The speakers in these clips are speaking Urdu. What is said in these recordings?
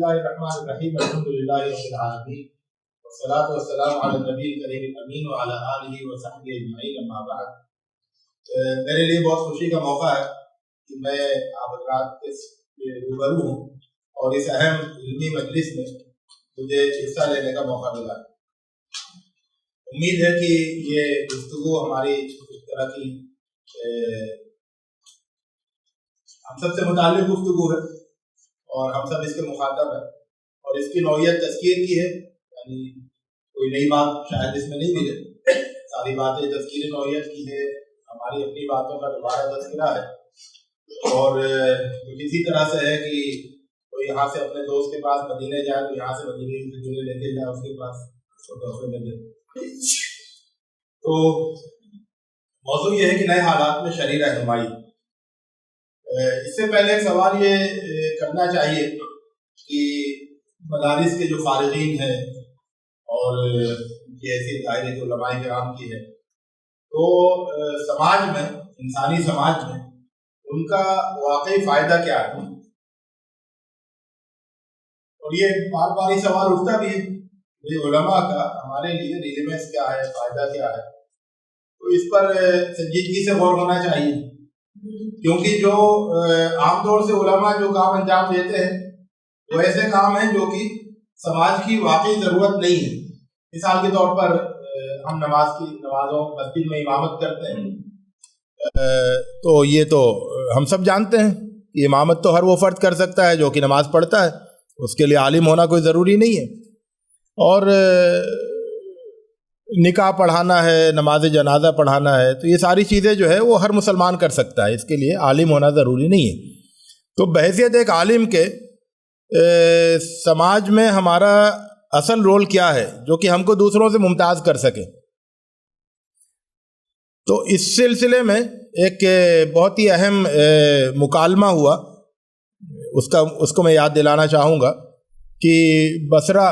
الله الرحمن الرحيم الحمد لله رب العالمين والصلاة والسلام على النبي الكريم الأمين وعلى آله وصحبه أجمعين أما بعد. میرے لیے بہت خوشی کا موقع ہے کہ میں آپ حضرات کے روبرو ہوں اور اس اہم علمی مجلس میں مجھے حصہ لینے کا موقع ملا. امید ہے کہ یہ گفتگو ہماری اس طرح کی ہم سب سے متعلق گفتگو ہے اور ہم سب اس کے مخاطب ہیں اور اس کی نوعیت تذکیر کی ہے، یعنی کوئی نئی بات شاید اس میں نہیں ملے، ساری باتیں تذکیر نوعیت کی ہے، ہماری اپنی باتوں کا دوبارہ تذکرہ ہے. اور کچھ اسی طرح سے ہے کہ کوئی یہاں سے اپنے دوست کے پاس مدینے جائے تو یہاں سے مدینے سے جڑے لے کے جائے اس کے پاس تحفے میں دے. تو موضوع یہ ہے کہ نئے حالات میں شرعی رہنمائی. اس سے پہلے ایک سوال یہ کرنا چاہیے کہ مدارس کے جو فارغین ہیں اور یہ ایسی دائرے جو علماء کرام کی ہے، تو سماج میں، انسانی سماج میں ان کا واقعی فائدہ کیا ہے؟ اور یہ بار بار یہ سوال اٹھتا بھی ہے کہ علماء کا ہمارے لیے ریلیونس کیا ہے، فائدہ کیا ہے. تو اس پر سنجیدگی سے غور ہونا چاہیے، کیونکہ جو عام طور سے علماء جو کام انجام دیتے ہیں وہ ایسے کام ہیں جو کہ سماج کی واقعی ضرورت نہیں ہے. مثال کے طور پر ہم نمازوں مسجد میں امامت کرتے ہیں، تو یہ تو ہم سب جانتے ہیں کہ امامت تو ہر وہ فرد کر سکتا ہے جو کہ نماز پڑھتا ہے، اس کے لیے عالم ہونا کوئی ضروری نہیں ہے. اور نکاح پڑھانا ہے، نماز جنازہ پڑھانا ہے، تو یہ ساری چیزیں جو ہے وہ ہر مسلمان کر سکتا ہے، اس کے لیے عالم ہونا ضروری نہیں ہے. تو بحیثیت ایک عالم کے سماج میں ہمارا اصل رول کیا ہے جو کہ ہم کو دوسروں سے ممتاز کر سکے. تو اس سلسلے میں ایک بہت ہی اہم مکالمہ ہوا، اس کو میں یاد دلانا چاہوں گا کہ بصرہ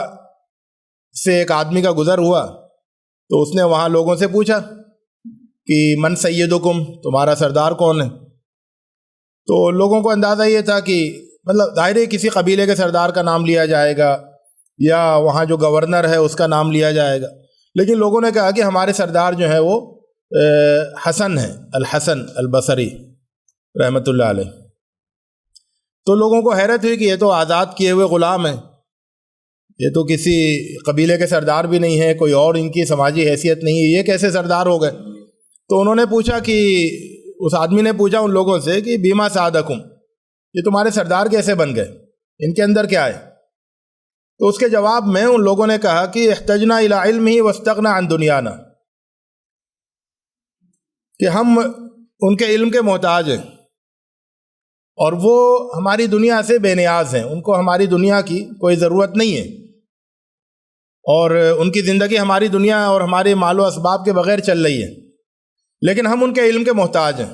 سے ایک آدمی کا گزر ہوا، تو اس نے وہاں لوگوں سے پوچھا کہ من سیدکم، تمہارا سردار کون ہے؟ تو لوگوں کو اندازہ یہ تھا کہ مطلب ظاہر کسی قبیلے کے سردار کا نام لیا جائے گا یا وہاں جو گورنر ہے اس کا نام لیا جائے گا، لیکن لوگوں نے کہا کہ ہمارے سردار جو ہے وہ حسن ہے، الحسن البصری رحمۃ اللہ علیہ. تو لوگوں کو حیرت ہوئی کہ یہ تو آزاد کیے ہوئے غلام ہیں، یہ تو کسی قبیلے کے سردار بھی نہیں ہے، کوئی اور ان کی سماجی حیثیت نہیں ہے، یہ کیسے سردار ہو گئے؟ تو انہوں نے پوچھا کہ اس آدمی نے پوچھا ان لوگوں سے کہ بیما سعدکم، یہ تمہارے سردار کیسے بن گئے، ان کے اندر کیا ہے؟ تو اس کے جواب میں ان لوگوں نے کہا کہ احتجنا الی علمہ واستغنا عن دنیانا، کہ ہم ان کے علم کے محتاج ہیں اور وہ ہماری دنیا سے بے نیاز ہیں، ان کو ہماری دنیا کی کوئی ضرورت نہیں ہے، اور ان کی زندگی ہماری دنیا اور ہمارے مال و اسباب کے بغیر چل رہی ہے، لیکن ہم ان کے علم کے محتاج ہیں.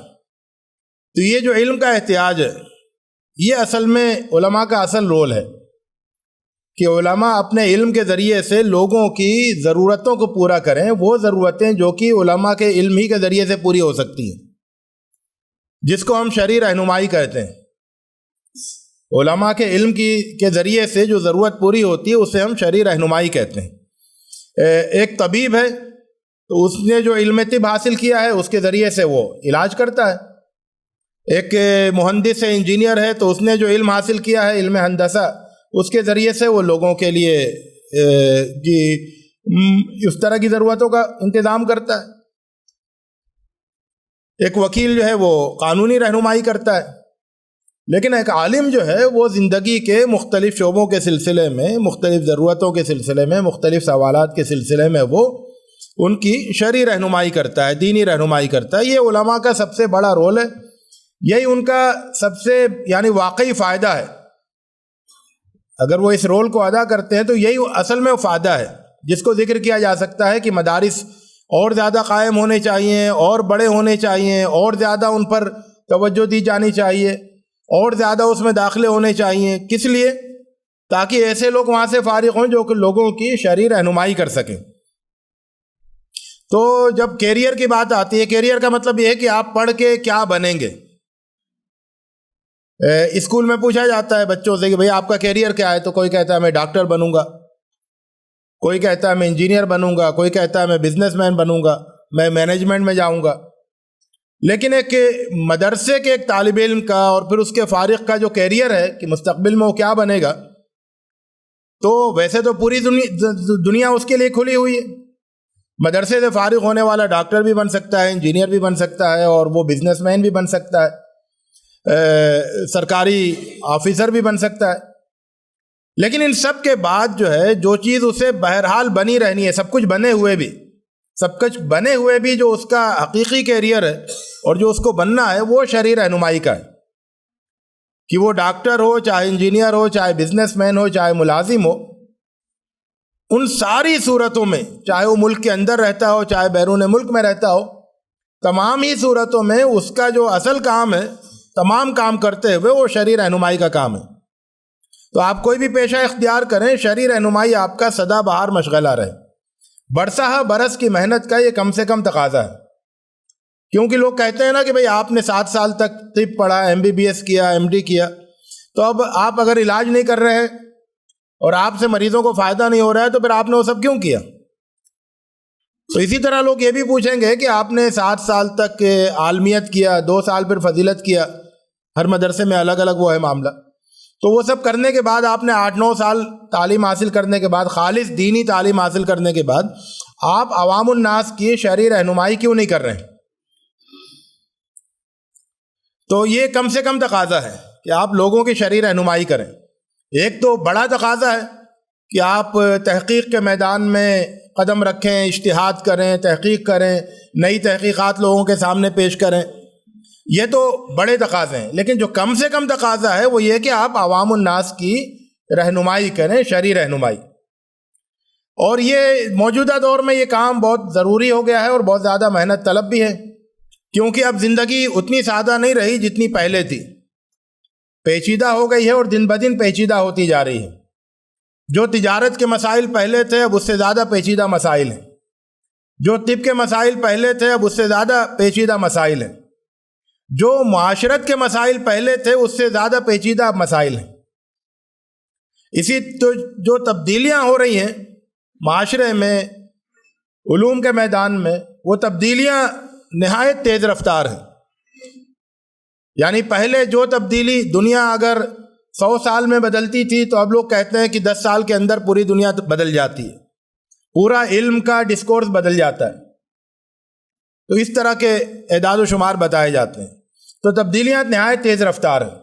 تو یہ جو علم کا احتیاج ہے، یہ اصل میں علماء کا اصل رول ہے کہ علماء اپنے علم کے ذریعے سے لوگوں کی ضرورتوں کو پورا کریں، وہ ضرورتیں جو کہ علماء کے علم ہی کے ذریعے سے پوری ہو سکتی ہیں، جس کو ہم شرعی رہنمائی کہتے ہیں. علماء کے علم کے ذریعے سے جو ضرورت پوری ہوتی ہے اسے ہم شرعی رہنمائی کہتے ہیں. ایک طبیب ہے تو اس نے جو علم طب حاصل کیا ہے اس کے ذریعے سے وہ علاج کرتا ہے. ایک مہندس ہے، انجینئر ہے، تو اس نے جو علم حاصل کیا ہے، علم ہندسہ، اس کے ذریعے سے وہ لوگوں کے لیے اس طرح کی ضرورتوں کا انتظام کرتا ہے. ایک وکیل جو ہے وہ قانونی رہنمائی کرتا ہے، لیکن ایک عالم جو ہے وہ زندگی کے مختلف شعبوں کے سلسلے میں، مختلف ضرورتوں کے سلسلے میں، مختلف سوالات کے سلسلے میں وہ ان کی شرعی رہنمائی کرتا ہے، دینی رہنمائی کرتا ہے. یہ علماء کا سب سے بڑا رول ہے، یہی ان کا سب سے یعنی واقعی فائدہ ہے. اگر وہ اس رول کو ادا کرتے ہیں تو یہی اصل میں فائدہ ہے جس کو ذکر کیا جا سکتا ہے کہ مدارس اور زیادہ قائم ہونے چاہیے، اور بڑے ہونے چاہیے، اور زیادہ ان پر توجہ دی جانی چاہیے، اور زیادہ اس میں داخلے ہونے چاہیے. کس لیے؟ تاکہ ایسے لوگ وہاں سے فارغ ہوں جو کہ لوگوں کی شرعی رہنمائی کر سکیں. تو جب کیریئر کی بات آتی ہے، کیریئر کا مطلب یہ ہے کہ آپ پڑھ کے کیا بنیں گے. اسکول میں پوچھا جاتا ہے بچوں سے کہ بھئی آپ کا کیریئر کیا ہے، تو کوئی کہتا ہے میں ڈاکٹر بنوں گا، کوئی کہتا ہے میں انجینئر بنوں گا، کوئی کہتا ہے میں بزنس مین بنوں گا، میں مینجمنٹ میں جاؤں گا۔ لیکن ایک مدرسے کے ایک طالب علم کا اور پھر اس کے فارغ کا جو کیریئر ہے کہ مستقبل میں وہ کیا بنے گا، تو ویسے تو پوری دنیا اس کے لیے کھلی ہوئی ہے۔ مدرسے سے فارغ ہونے والا ڈاکٹر بھی بن سکتا ہے، انجینئر بھی بن سکتا ہے، اور وہ بزنس مین بھی بن سکتا ہے، سرکاری آفیسر بھی بن سکتا ہے۔ لیکن ان سب کے بعد جو ہے جو چیز اسے بہرحال بنی رہنی ہے، سب کچھ بنے ہوئے بھی جو اس کا حقیقی کیریئر ہے اور جو اس کو بننا ہے، وہ شرعی رہنمائی کا ہے، کہ وہ ڈاکٹر ہو، چاہے انجینئر ہو، چاہے بزنس مین ہو، چاہے ملازم ہو، ان ساری صورتوں میں، چاہے وہ ملک کے اندر رہتا ہو، چاہے بیرون ملک میں رہتا ہو، تمام ہی صورتوں میں اس کا جو اصل کام ہے، تمام کام کرتے ہوئے وہ شرعی رہنمائی کا کام ہے۔ تو آپ کوئی بھی پیشہ اختیار کریں، شرعی رہنمائی آپ کا سدا بہار مشغلہ رہے۔ برسہ برس کی محنت کا یہ کم سے کم تقاضا ہے، کیونکہ لوگ کہتے ہیں نا کہ بھئی آپ نے 7 سال تک طب پڑھا، MBBS کیا، MD کیا، تو اب آپ اگر علاج نہیں کر رہے اور آپ سے مریضوں کو فائدہ نہیں ہو رہا ہے تو پھر آپ نے وہ سب کیوں کیا؟ تو اسی طرح لوگ یہ بھی پوچھیں گے کہ آپ نے 7 سال تک عالمیت کیا، 2 سال پھر فضیلت کیا، ہر مدرسے میں الگ الگ وہ ہے معاملہ، تو وہ سب کرنے کے بعد آپ نے 8-9 سال تعلیم حاصل کرنے کے بعد، خالص دینی تعلیم حاصل کرنے کے بعد، آپ عوام الناس کی شرعی رہنمائی کیوں نہیں کر رہے ہیں؟ تو یہ کم سے کم تقاضا ہے کہ آپ لوگوں کی شرعی رہنمائی کریں۔ ایک تو بڑا تقاضا ہے کہ آپ تحقیق کے میدان میں قدم رکھیں، اجتہاد کریں، تحقیق کریں، نئی تحقیقات لوگوں کے سامنے پیش کریں، یہ تو بڑے تقاضے ہیں۔ لیکن جو کم سے کم تقاضا ہے وہ یہ کہ آپ عوام الناس کی رہنمائی کریں، شرعی رہنمائی۔ اور یہ موجودہ دور میں یہ کام بہت ضروری ہو گیا ہے اور بہت زیادہ محنت طلب بھی ہے، کیونکہ اب زندگی اتنی سادہ نہیں رہی جتنی پہلے تھی، پیچیدہ ہو گئی ہے اور دن بدن پیچیدہ ہوتی جا رہی ہے۔ جو تجارت کے مسائل پہلے تھے اب اس سے زیادہ پیچیدہ مسائل ہیں، جو طب کے مسائل پہلے تھے اب اس سے زیادہ پیچیدہ مسائل ہیں، جو معاشرت کے مسائل پہلے تھے اس سے زیادہ پیچیدہ مسائل ہیں۔ اسی تو جو تبدیلیاں ہو رہی ہیں معاشرے میں، علوم کے میدان میں، وہ تبدیلیاں نہایت تیز رفتار ہیں۔ یعنی پہلے جو تبدیلی دنیا اگر 100 سال میں بدلتی تھی تو اب لوگ کہتے ہیں کہ 10 سال کے اندر پوری دنیا بدل جاتی ہے، پورا علم کا ڈسکورس بدل جاتا ہے، تو اس طرح کے اعداد و شمار بتائے جاتے ہیں۔ تو تبدیلیاں نہایت تیز رفتار ہیں۔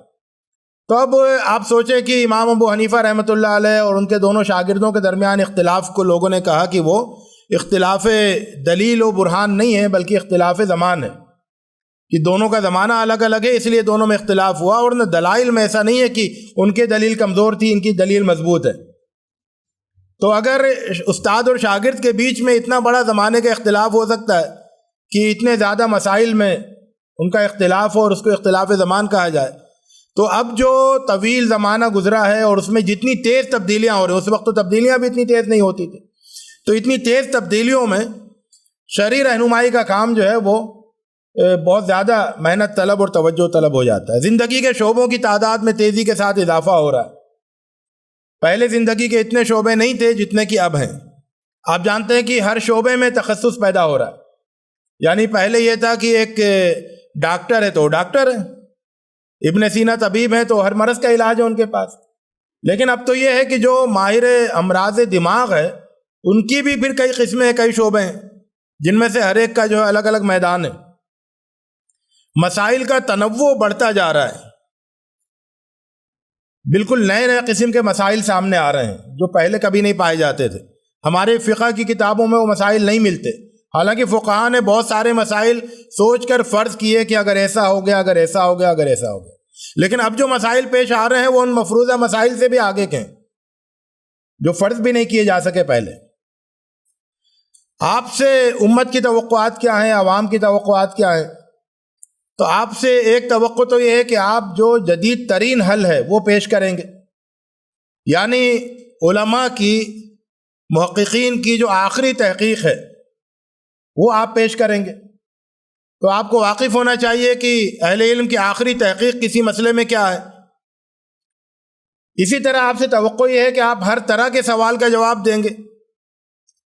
تو اب آپ سوچیں کہ امام ابو حنیفہ رحمۃ اللہ علیہ اور ان کے دونوں شاگردوں کے درمیان اختلاف کو لوگوں نے کہا کہ وہ اختلاف دلیل و برہان نہیں ہے بلکہ اختلاف زمان ہے، کہ دونوں کا زمانہ الگ الگ ہے اس لیے دونوں میں اختلاف ہوا، اور دلائل میں ایسا نہیں ہے کہ ان کی دلیل کمزور تھی ان کی دلیل مضبوط ہے۔ تو اگر استاد اور شاگرد کے بیچ میں اتنا بڑا زمانے کا اختلاف ہو سکتا ہے کہ اتنے زیادہ مسائل میں ان کا اختلاف ہو اور اس کو اختلاف زمان کہا جائے، تو اب جو طویل زمانہ گزرا ہے اور اس میں جتنی تیز تبدیلیاں ہو رہی ہیں، اس وقت تو تبدیلیاں بھی اتنی تیز نہیں ہوتی تھی، تو اتنی تیز تبدیلیوں میں شرعی رہنمائی کا کام جو ہے وہ بہت زیادہ محنت طلب اور توجہ طلب ہو جاتا ہے۔ زندگی کے شعبوں کی تعداد میں تیزی کے ساتھ اضافہ ہو رہا ہے۔ پہلے زندگی کے اتنے شعبے نہیں تھے جتنے کہ اب ہیں۔ آپ جانتے ہیں کہ ہر شعبے میں تخصص پیدا ہو رہا ہے۔ یعنی پہلے یہ تھا کہ ایک ڈاکٹر ہے تو ڈاکٹر ہے، ابن سینا طبیب ہیں تو ہر مرض کا علاج ہے ان کے پاس۔ لیکن اب تو یہ ہے کہ جو ماہر امراض دماغ ہے ان کی بھی پھر کئی قسمیں ہیں، کئی شعبے ہیں، جن میں سے ہر ایک کا جو ہے الگ الگ میدان ہے۔ مسائل کا تنوع بڑھتا جا رہا ہے، بالکل نئے نئے قسم کے مسائل سامنے آ رہے ہیں جو پہلے کبھی نہیں پائے جاتے تھے۔ ہمارے فقہ کی کتابوں میں وہ مسائل نہیں ملتے، حالانکہ فقہاء نے بہت سارے مسائل سوچ کر فرض کیے کہ اگر ایسا ہو گیا، اگر ایسا ہو گیا، اگر ایسا ہو گیا، لیکن اب جو مسائل پیش آ رہے ہیں وہ ان مفروضہ مسائل سے بھی آگے کے ہیں جو فرض بھی نہیں کیے جا سکے پہلے۔ آپ سے امت کی توقعات کیا ہیں، عوام کی توقعات کیا ہیں؟ تو آپ سے ایک توقع تو یہ ہے کہ آپ جو جدید ترین حل ہے وہ پیش کریں گے، یعنی علماء کی، محققین کی جو آخری تحقیق ہے وہ آپ پیش کریں گے۔ تو آپ کو واقف ہونا چاہیے کہ اہل علم کی آخری تحقیق کسی مسئلے میں کیا ہے۔ اسی طرح آپ سے توقع یہ ہے کہ آپ ہر طرح کے سوال کا جواب دیں گے۔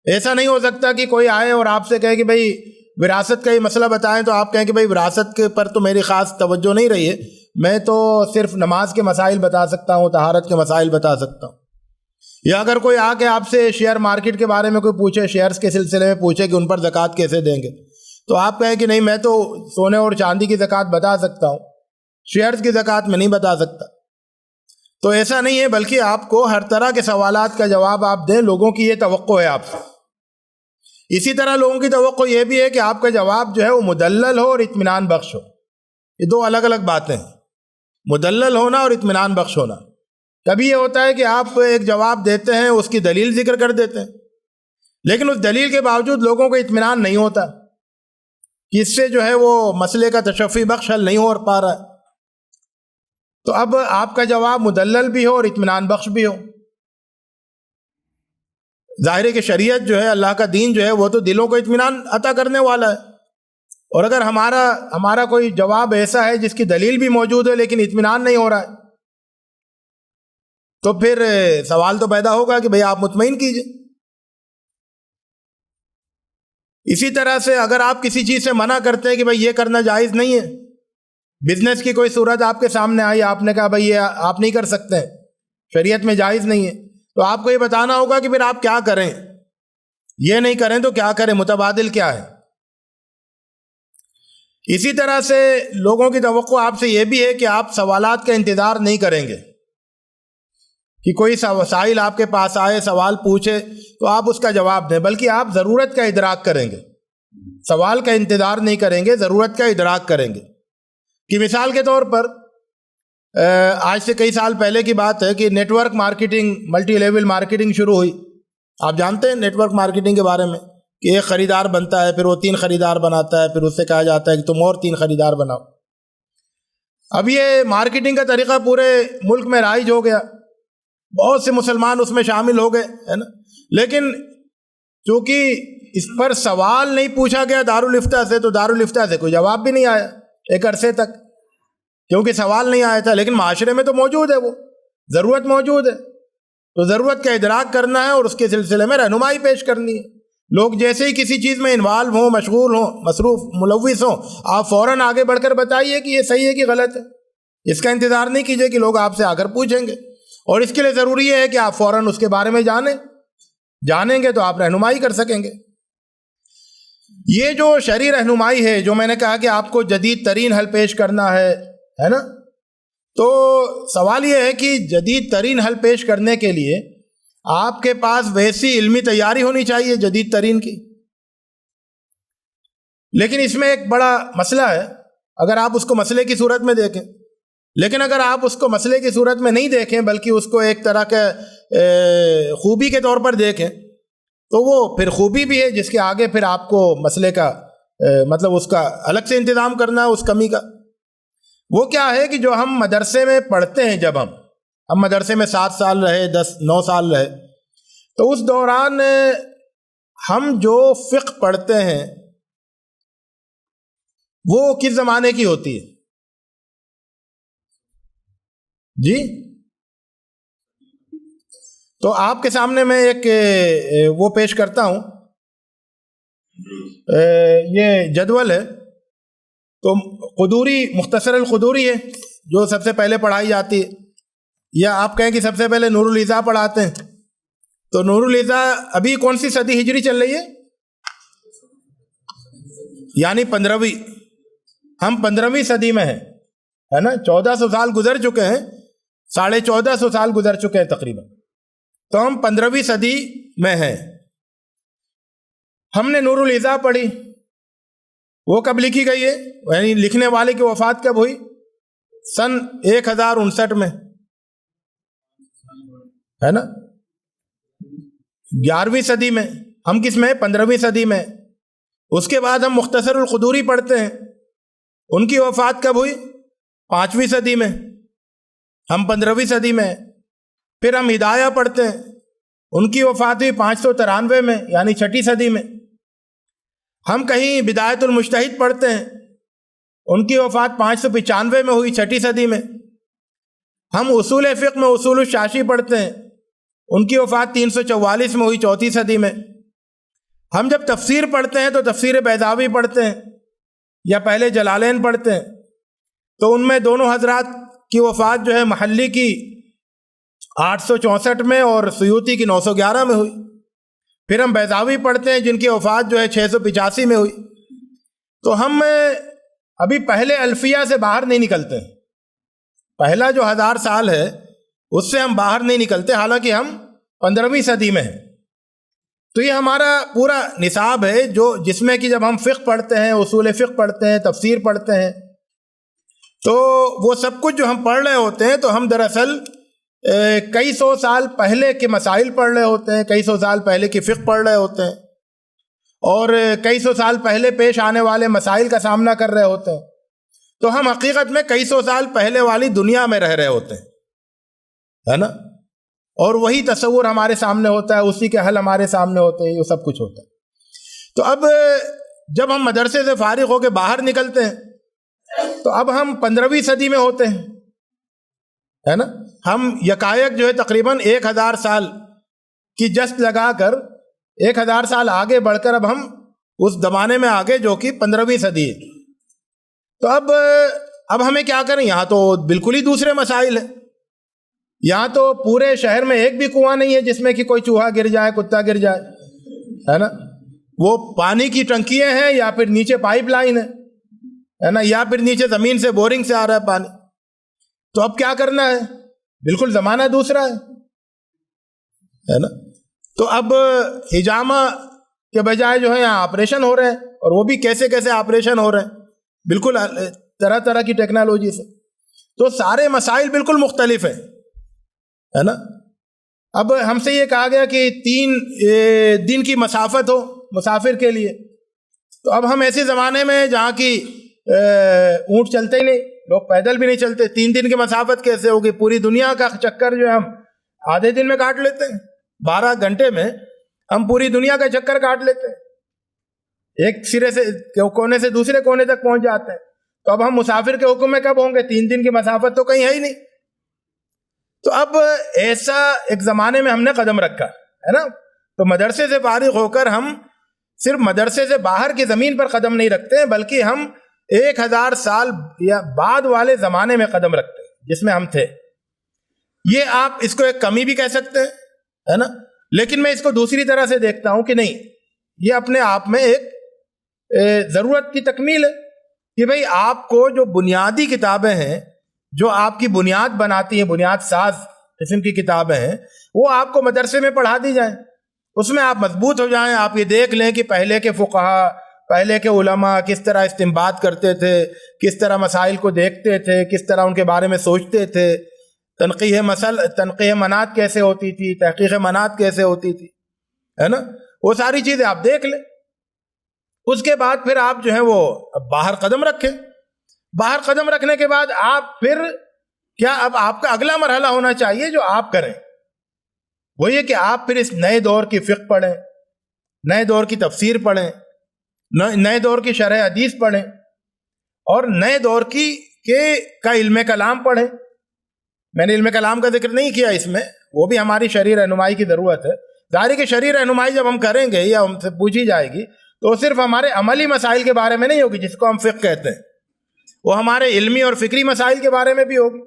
ایسا نہیں ہو سکتا کہ کوئی آئے اور آپ سے کہے کہ بھئی وراثت کا یہ مسئلہ بتائیں، تو آپ کہیں کہ بھئی وراثت کے پر تو میری خاص توجہ نہیں رہی ہے، میں تو صرف نماز کے مسائل بتا سکتا ہوں، طہارت کے مسائل بتا سکتا ہوں۔ یا اگر کوئی آ کے آپ سے شیئر مارکیٹ کے بارے میں کوئی پوچھے، شیئرز کے سلسلے میں پوچھے کہ ان پر زکوٰۃ کیسے دیں گے، تو آپ کہیں کہ نہیں میں تو سونے اور چاندی کی زکوٰۃ بتا سکتا ہوں، شیئرز کی زکوٰۃ میں نہیں بتا سکتا۔ تو ایسا نہیں ہے، بلکہ آپ کو ہر طرح کے سوالات کا جواب آپ دیں، لوگوں کی یہ توقع ہے آپ سے۔ اسی طرح لوگوں کی توقع یہ بھی ہے کہ آپ کا جواب جو ہے وہ مدلل ہو اور اطمینان بخش ہو۔ یہ دو الگ الگ باتیں ہیں، مدلل ہونا اور اطمینان بخش ہونا۔ کبھی یہ ہوتا ہے کہ آپ ایک جواب دیتے ہیں، اس کی دلیل ذکر کر دیتے ہیں، لیکن اس دلیل کے باوجود لوگوں کو اطمینان نہیں ہوتا کہ اس سے جو ہے وہ مسئلے کا تشفی بخش حل نہیں ہو پا رہا ہے۔ تو اب آپ کا جواب مدلل بھی ہو اور اطمینان بخش بھی ہو۔ ظاہر ہے کہ شریعت جو ہے، اللہ کا دین جو ہے، وہ تو دلوں کو اطمینان عطا کرنے والا ہے، اور اگر ہمارا کوئی جواب ایسا ہے جس کی دلیل بھی موجود ہے لیکن اطمینان نہیں ہو رہا ہے، تو پھر سوال تو پیدا ہوگا کہ بھئی آپ مطمئن کیجئے۔ اسی طرح سے اگر آپ کسی چیز سے منع کرتے ہیں کہ بھئی یہ کرنا جائز نہیں ہے، بزنس کی کوئی صورت آپ کے سامنے آئی، آپ نے کہا بھئی یہ آپ نہیں کر سکتے، شریعت میں جائز نہیں ہے، تو آپ کو یہ بتانا ہوگا کہ پھر آپ کیا کریں، یہ نہیں کریں تو کیا کریں، متبادل کیا ہے۔ اسی طرح سے لوگوں کی توقع آپ سے یہ بھی ہے کہ آپ سوالات کا انتظار نہیں کریں گے، کہ کوئی سائل آپ کے پاس آئے، سوال پوچھے تو آپ اس کا جواب دیں، بلکہ آپ ضرورت کا ادراک کریں گے، سوال کا انتظار نہیں کریں گے، ضرورت کا ادراک کریں گے۔ کہ مثال کے طور پر آج سے کئی سال پہلے کی بات ہے کہ network marketing, multi level marketing شروع ہوئی۔ آپ جانتے ہیں نیٹ ورک مارکیٹنگ کے بارے میں کہ ایک خریدار بنتا ہے، پھر وہ 3 خریدار بناتا ہے، پھر اس سے کہا جاتا ہے کہ تم اور 3 خریدار بناؤ۔ اب یہ مارکیٹنگ کا طریقہ پورے ملک میں رائج ہو گیا، بہت سے مسلمان اس میں شامل ہو گئے، ہے نا، لیکن چونکہ اس پر سوال نہیں پوچھا گیا دارالفتہ سے، تو دارالفتہ سے کوئی جواب بھی نہیں آیا ایک عرصے تک، کیونکہ سوال نہیں آیا تھا۔ لیکن معاشرے میں تو موجود ہے، وہ ضرورت موجود ہے، تو ضرورت کا ادراک کرنا ہے اور اس کے سلسلے میں رہنمائی پیش کرنی ہے۔ لوگ جیسے ہی کسی چیز میں انوالو ہوں، مشغول ہوں، مصروف ملوث ہوں، آپ فوراً آگے بڑھ کر بتائیے کہ یہ صحیح ہے کہ غلط ہے۔ اس کا انتظار نہیں کیجیے کہ لوگ آپ سے آ کر پوچھیں گے، اور اس کے لیے ضروری ہے کہ آپ فوراً اس کے بارے میں جانیں گے تو آپ رہنمائی کر سکیں گے۔ یہ جو شرعی رہنمائی ہے، جو میں نے کہا کہ آپ کو جدید ترین حل پیش کرنا ہے نا، تو سوال یہ ہے کہ جدید ترین حل پیش کرنے کے لیے آپ کے پاس ویسی علمی تیاری ہونی چاہیے جدید ترین کی۔ لیکن اس میں ایک بڑا مسئلہ ہے، اگر آپ اس کو مسئلے کی صورت میں دیکھیں، لیکن اگر آپ اس کو مسئلے کی صورت میں نہیں دیکھیں بلکہ اس کو ایک طرح کے خوبی کے طور پر دیکھیں، تو وہ پھر خوبی بھی ہے جس کے آگے پھر آپ کو مسئلے کا مطلب اس کا الگ سے انتظام کرنا ہے، اس کمی کا۔ وہ کیا ہے کہ جو ہم مدرسے میں پڑھتے ہیں، جب ہم مدرسے میں 7 سال رہے، 9 سال رہے، تو اس دوران ہم جو فقہ پڑھتے ہیں وہ کس زمانے کی ہوتی ہے؟ جی، تو آپ کے سامنے میں ایک وہ پیش کرتا ہوں، یہ جدول ہے، تو قدوری، مختصر القدوری ہے جو سب سے پہلے پڑھائی جاتی ہے، یا آپ کہیں کہ سب سے پہلے نور الاضاء پڑھاتے ہیں۔ تو نور الاضاء ابھی کون سی صدی ہجری چل رہی ہے؟ یعنی 15ویں، ہم 15ویں صدی میں ہیں، ہے نا، 1400 سال گزر چکے ہیں، 1450 سال گزر چکے ہیں تقریباً، تو ہم 15ویں صدی میں ہیں۔ ہم نے نور الاضاء پڑھی، وہ کب لکھی گئی ہے؟ یعنی لکھنے والے کی وفات کب ہوئی؟ سن 1059 میں، ہے نا، 11ویں صدی میں۔ ہم کس میں؟ 15ویں صدی میں۔ اس کے بعد ہم مختصر القدوری پڑھتے ہیں، ان کی وفات کب ہوئی؟ 5ویں صدی میں، ہم 15ویں صدی میں۔ پھر ہم ہدایہ پڑھتے ہیں، ان کی وفات ہوئی 593 میں، یعنی 6ٹھی صدی میں۔ ہم کہیں بدایت المجتہد پڑھتے ہیں، ان کی وفات 595 میں ہوئی، 6 صدی میں۔ ہم اصول فقہ میں اصول الشاشی پڑھتے ہیں، ان کی وفات 344 میں ہوئی، 4 صدی میں۔ ہم جب تفسیر پڑھتے ہیں تو تفسیر بیضاوی پڑھتے ہیں یا پہلے جلالین پڑھتے ہیں، تو ان میں دونوں حضرات کی وفات جو ہے محلی کی 864 میں اور سیوطی کی 911 میں ہوئی۔ پھر ہم بیضاوی پڑھتے ہیں جن کی وفات جو ہے 685 میں ہوئی۔ تو ہم ابھی پہلے الفیہ سے باہر نہیں نکلتے ہیں، پہلا جو 1000 سال ہے اس سے ہم باہر نہیں نکلتے، حالانکہ ہم 15ویں صدی میں ہیں۔ تو یہ ہمارا پورا نصاب ہے جس میں کہ جب ہم فقہ پڑھتے ہیں، اصول فقہ پڑھتے ہیں، تفسیر پڑھتے ہیں، تو وہ سب کچھ جو ہم پڑھ رہے ہوتے ہیں تو ہم دراصل کئی سو سال پہلے کے مسائل پڑھ رہے ہوتے ہیں، کئی سو سال پہلے کی فقہ پڑھ رہے ہوتے ہیں، اور کئی سو سال پہلے پیش آنے والے مسائل کا سامنا کر رہے ہوتے ہیں۔ تو ہم حقیقت میں کئی سو سال پہلے والی دنیا میں رہ رہے ہوتے ہیں، ہے نا، اور وہی تصور ہمارے سامنے ہوتا ہے، اسی کے حل ہمارے سامنے ہوتے ہیں، یہ سب کچھ ہوتا ہے۔ تو اب جب ہم مدرسے سے فارغ ہو کے باہر نکلتے ہیں تو اب ہم 15ویں صدی میں ہوتے ہیں، ہے نا۔ ہم یکایک جو ہے تقریباً 1000 سال کی جست لگا کر 1000 سال آگے بڑھ کر اب ہم اس زمانے میں آگے جو کہ 15ویں صدی ہے۔ تو اب ہمیں کیا کریں؟ یہاں تو بالکل ہی دوسرے مسائل ہیں، یہاں تو پورے شہر میں ایک بھی کنواں نہیں ہے جس میں کہ کوئی چوہا گر جائے، کتا گر جائے، ہے نا۔ وہ پانی کی ٹنکیاں ہیں یا پھر نیچے پائپ لائن ہے نا، یا پھر نیچے زمین سے بورنگ سے آ رہا ہے پانی۔ تو اب کیا کرنا ہے؟ بالکل زمانہ دوسرا ہے نا۔ تو اب حجامہ کے بجائے جو ہے یہاں آپریشن ہو رہے ہیں، اور وہ بھی کیسے کیسے آپریشن ہو رہے ہیں، بالکل طرح طرح کی ٹیکنالوجی سے۔ تو سارے مسائل بالکل مختلف ہیں، ہے نا۔ اب ہم سے یہ کہا گیا کہ 3 دن کی مسافت ہو مسافر کے لیے، تو اب ہم ایسے زمانے میں جہاں کی اونٹ چلتے ہی نہیں، لوگ پیدل بھی نہیں چلتے، 3 دن کی مسافت کیسے ہوگی؟ پوری دنیا کا چکر جو ہے ہم آدھے دن میں کاٹ لیتے ہیں، 12 گھنٹے میں ہم پوری دنیا کا چکر کاٹ لیتے ہیں، ایک سرے سے کونے سے دوسرے کونے تک پہنچ جاتے ہیں۔ تو اب ہم مسافر کے حکم میں کب ہوں گے؟ 3 دن کی مسافت تو کہیں ہے ہی نہیں۔ تو اب ایسا ایک زمانے میں ہم نے قدم رکھا ہے نا۔ تو مدرسے سے فارغ ہو کر ہم صرف مدرسے سے باہر کی زمین پر قدم نہیں رکھتے ہیں، بلکہ ہم 1000 سال یا بعد والے زمانے میں قدم رکھتے ہیں جس میں ہم تھے۔ یہ آپ اس کو ایک کمی بھی کہہ سکتے ہیں، ہے نا، لیکن میں اس کو دوسری طرح سے دیکھتا ہوں کہ نہیں، یہ اپنے آپ میں ایک ضرورت کی تکمیل ہے کہ بھئی آپ کو جو بنیادی کتابیں ہیں جو آپ کی بنیاد بناتی ہیں، بنیاد ساز قسم کی کتابیں ہیں، وہ آپ کو مدرسے میں پڑھا دی جائیں، اس میں آپ مضبوط ہو جائیں۔ آپ یہ دیکھ لیں کہ پہلے کے فقہا، پہلے کے علماء کس طرح استنباط کرتے تھے، کس طرح مسائل کو دیکھتے تھے، کس طرح ان کے بارے میں سوچتے تھے، تنقیح منات کیسے ہوتی تھی، تحقیق منات کیسے ہوتی تھی، ہے نا، وہ ساری چیزیں آپ دیکھ لیں۔ اس کے بعد پھر آپ جو ہے وہ باہر قدم رکھیں۔ باہر قدم رکھنے کے بعد آپ پھر کیا، اب آپ کا اگلا مرحلہ ہونا چاہیے جو آپ کریں، وہ یہ کہ آپ پھر اس نئے دور کی فقہ پڑھیں، نئے دور کی تفسیر پڑھیں، نئے دور کی شرح حدیث پڑھیں، اور نئے دور کا علم کلام پڑھیں۔ میں نے علم کلام کا ذکر نہیں کیا اس میں، وہ بھی ہماری شرعی رہنمائی کی ضرورت ہے۔ ظاہر ہے کہ شرعی رہنمائی جب ہم کریں گے یا ہم سے پوچھی جائے گی تو صرف ہمارے عملی مسائل کے بارے میں نہیں ہوگی جس کو ہم فقہ کہتے ہیں، وہ ہمارے علمی اور فکری مسائل کے بارے میں بھی ہوگی۔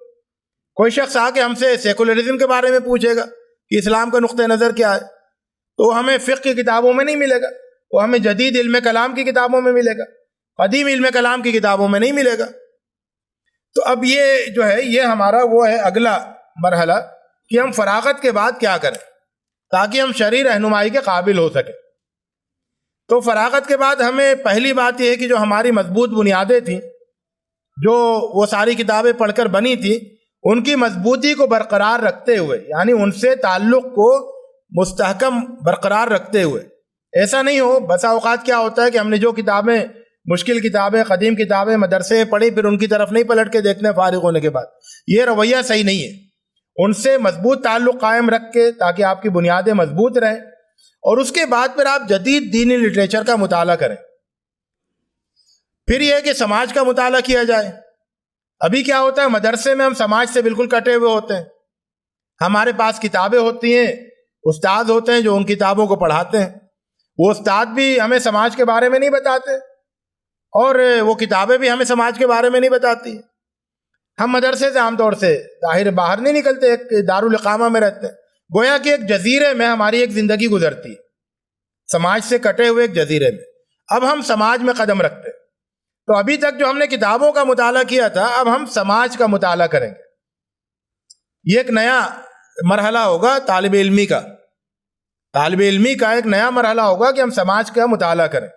کوئی شخص آ کے ہم سے سیکولرزم کے بارے میں پوچھے گا کہ اسلام کا نقطہ نظر کیا ہے، تو ہمیں فقہ کی کتابوں میں نہیں ملے گا، وہ ہمیں جدید علم کلام کی کتابوں میں ملے گا، قدیم علم کلام کی کتابوں میں نہیں ملے گا۔ تو اب یہ جو ہے یہ ہمارا وہ ہے اگلا مرحلہ کہ ہم فراغت کے بعد کیا کریں تاکہ ہم شرعی رہنمائی کے قابل ہو سکیں۔ تو فراغت کے بعد ہمیں پہلی بات یہ ہے کہ جو ہماری مضبوط بنیادیں تھیں، جو وہ ساری کتابیں پڑھ کر بنی تھیں، ان کی مضبوطی کو برقرار رکھتے ہوئے، یعنی ان سے تعلق کو مستحکم برقرار رکھتے ہوئے، ایسا نہیں ہو بسا اوقات کیا ہوتا ہے کہ ہم نے جو کتابیں، مشکل کتابیں، قدیم کتابیں مدرسے پڑھی، پھر ان کی طرف نہیں پلٹ کے دیکھنے فارغ ہونے کے بعد، یہ رویہ صحیح نہیں ہے۔ ان سے مضبوط تعلق قائم رکھ کے تاکہ آپ کی بنیادیں مضبوط رہیں، اور اس کے بعد پھر آپ جدید دینی لٹریچر کا مطالعہ کریں، پھر یہ کہ سماج کا مطالعہ کیا جائے. ابھی کیا ہوتا ہے، مدرسے میں ہم سماج سے بالکل کٹے ہوئے ہوتے ہیں. ہمارے پاس کتابیں ہوتی ہیں، استاد ہوتے ہیں جو ان کتابوں کو پڑھاتے ہیں. وہ استاد بھی ہمیں سماج کے بارے میں نہیں بتاتے اور وہ کتابیں بھی ہمیں سماج کے بارے میں نہیں بتاتی. ہم مدرسے سے عام طور سے ظاہر باہر نہیں نکلتے، ایک دارالاقامہ میں رہتے ہیں. گویا کہ ایک جزیرے میں ہماری ایک زندگی گزرتی ہے، سماج سے کٹے ہوئے ایک جزیرے میں. اب ہم سماج میں قدم رکھتے ہیں. تو ابھی تک جو ہم نے کتابوں کا مطالعہ کیا تھا، اب ہم سماج کا مطالعہ کریں گے. یہ ایک نیا مرحلہ ہوگا طالب علمی کا. طالب علمی کا ایک نیا مرحلہ ہوگا کہ ہم سماج کا مطالعہ کریں.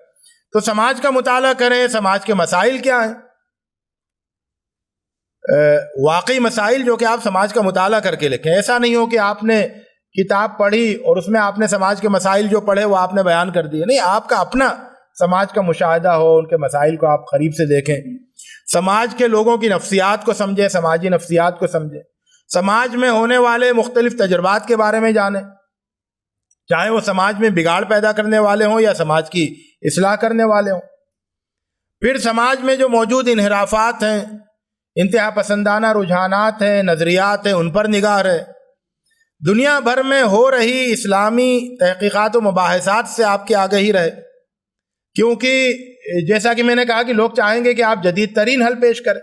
تو سماج کا مطالعہ کریں، سماج کے مسائل کیا ہیں، واقعی مسائل جو کہ آپ سماج کا مطالعہ کر کے لکھیں. ایسا نہیں ہو کہ آپ نے کتاب پڑھی اور اس میں آپ نے سماج کے مسائل جو پڑھے وہ آپ نے بیان کر دیے. نہیں، آپ کا اپنا سماج کا مشاہدہ ہو، ان کے مسائل کو آپ قریب سے دیکھیں، سماج کے لوگوں کی نفسیات کو سمجھیں، سماجی نفسیات کو سمجھیں، سماج میں ہونے والے مختلف تجربات کے بارے میں جانیں، چاہے وہ سماج میں بگاڑ پیدا کرنے والے ہوں یا سماج کی اصلاح کرنے والے ہوں. پھر سماج میں جو موجود انحرافات ہیں، انتہا پسندانہ رجحانات ہیں، نظریات ہیں، ان پر نگاہ رہے. دنیا بھر میں ہو رہی اسلامی تحقیقات و مباحثات سے آپ کی آگہی رہے، کیونکہ جیسا کہ میں نے کہا کہ لوگ چاہیں گے کہ آپ جدید ترین حل پیش کریں.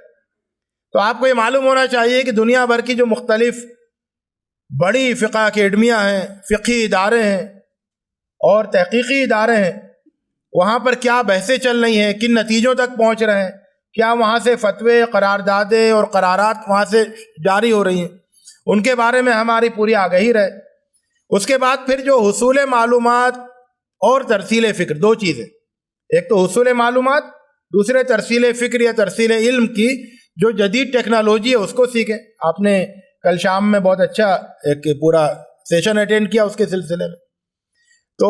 تو آپ کو یہ معلوم ہونا چاہیے کہ دنیا بھر کی جو مختلف بڑی فقہ اکیڈمیاں ہیں، فقہی ادارے ہیں اور تحقیقی ادارے ہیں، وہاں پر کیا بحثیں چل رہی ہیں، کن نتیجوں تک پہنچ رہے ہیں، کیا وہاں سے فتوے، قراردادیں اور قرارات وہاں سے جاری ہو رہی ہیں، ان کے بارے میں ہماری پوری آگہی رہے. اس کے بعد پھر جو حصول معلومات اور ترسیل فکر، دو چیزیں، ایک تو حصول معلومات، دوسرے ترسیل فکر یا ترسیل علم کی جو جدید ٹیکنالوجی ہے اس کو سیکھیں. آپ نے کل شام میں بہت اچھا ایک پورا سیشن اٹینڈ کیا اس کے سلسلے میں. تو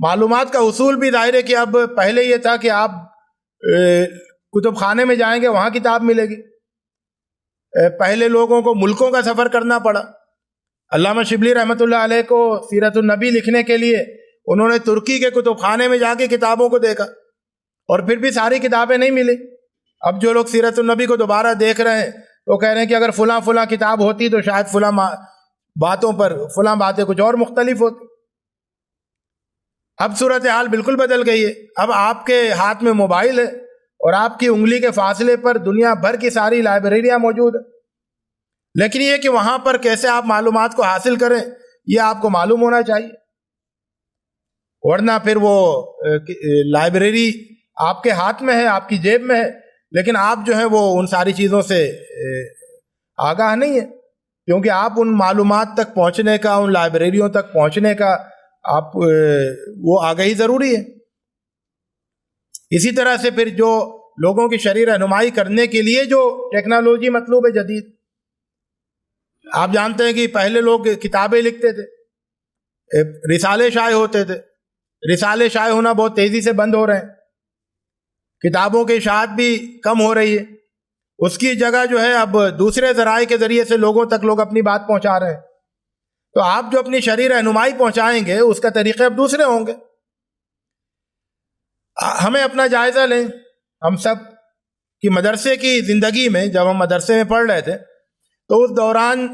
معلومات کا حصول بھی ظاہر ہے کہ اب پہلے یہ تھا کہ آپ کتب خانے میں جائیں گے وہاں کتاب ملے گی. پہلے لوگوں کو ملکوں کا سفر کرنا پڑا. علامہ شبلی رحمۃ اللہ علیہ کو سیرت النبی لکھنے کے لیے انہوں نے ترکی کے کتب خانے میں جا کے کتابوں کو دیکھا اور پھر بھی ساری کتابیں نہیں ملی. اب جو لوگ سیرت النبی کو دوبارہ دیکھ رہے ہیں تو کہہ رہے ہیں کہ اگر فلاں کتاب ہوتی تو شاید فلاں باتوں پر فلاں باتیں کچھ اور مختلف ہوتی. اب صورتحال بالکل بدل گئی ہے. اب آپ کے ہاتھ میں موبائل ہے اور آپ کی انگلی کے فاصلے پر دنیا بھر کی ساری لائبریریاں موجود ہیں. لیکن یہ کہ وہاں پر کیسے آپ معلومات کو حاصل کریں یہ آپ کو معلوم ہونا چاہیے، ورنہ پھر وہ لائبریری آپ کے ہاتھ میں ہے، آپ کی جیب میں ہے، لیکن آپ جو ہے وہ ان ساری چیزوں سے آگاہ نہیں ہے، کیونکہ آپ ان معلومات تک پہنچنے کا، ان لائبریریوں تک پہنچنے کا آپ وہ آگاہی ضروری ہے. اسی طرح سے پھر جو لوگوں کی شرعی رہنمائی کرنے کے لیے جو ٹیکنالوجی مطلوب ہے جدید، آپ جانتے ہیں کہ پہلے لوگ کتابیں لکھتے تھے، رسالے شائع ہوتے تھے. رسالے شائع ہونا بہت تیزی سے بند ہو رہے ہیں، کتابوں کی اشاعت بھی کم ہو رہی ہے. اس کی جگہ جو ہے اب دوسرے ذرائع کے ذریعے سے لوگوں تک لوگ اپنی بات پہنچا رہے ہیں. تو آپ جو اپنی شرعی رہنمائی پہنچائیں گے اس کا طریقے اب دوسرے ہوں گے. ہمیں اپنا جائزہ لیں، ہم سب کی مدرسے کی زندگی میں جب ہم مدرسے میں پڑھ رہے تھے تو اس دوران